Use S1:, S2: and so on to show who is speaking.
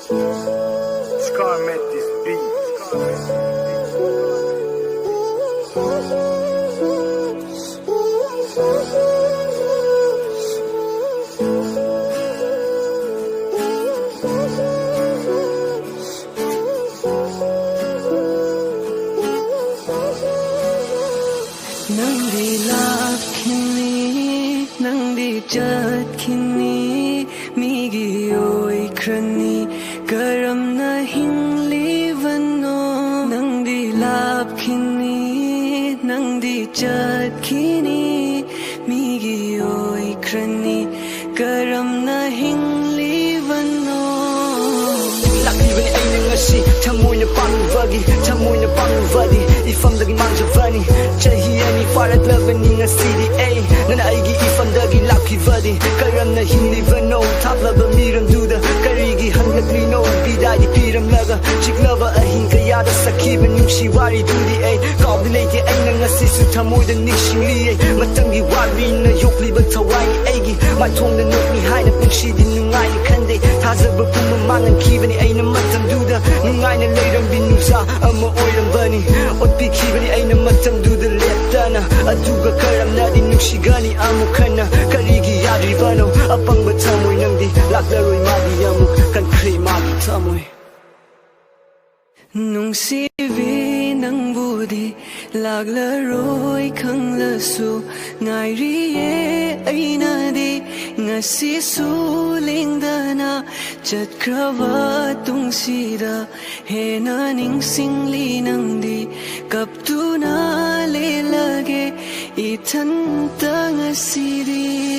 S1: Scar met this beat.
S2: Nangdi lakini, nangdi jatkini, migi oi krani, karam na hingli vano. Nangdi lakini, nangdi jatkini, migi oi krani, karam na hingli vano.
S3: Lakibani ay nangasi, tamoy na pangvagi, tamoy na pangvadi, ifamdagi manjavani, chahiani farat lavani nga CDA, nana aigi ifamdagi lakivadi, karam na hindi vano, taplaba miram duda, karigi hangatlino, bidadi piram laga, chiklava ahin kayada sakiban nungsiwari dudi ay, kaudilate ay nangasi su tamoy da nishingli ay, matangi wari na yokliba tawai aigi, mai tong na nukni hai na pungshidi nungai kande, tazaba pumamangan kibani ay na matamduda, nungai na layram binusa, ama oirambani, otpi kibani ay na matamduda leptana, aduga karam na din nukshigani amukana, karigi yadri bano, apang batamoy nangdi, laklaroy magi amuk, kan kray magi tamoy.
S2: Nung sivi ng budi, laglaro'y kang laso, ngairiye ay nadi, nga sisuling dana, chat kravatong sida, henaning singli nang di, kaptu na lelage, itanta nga sidi.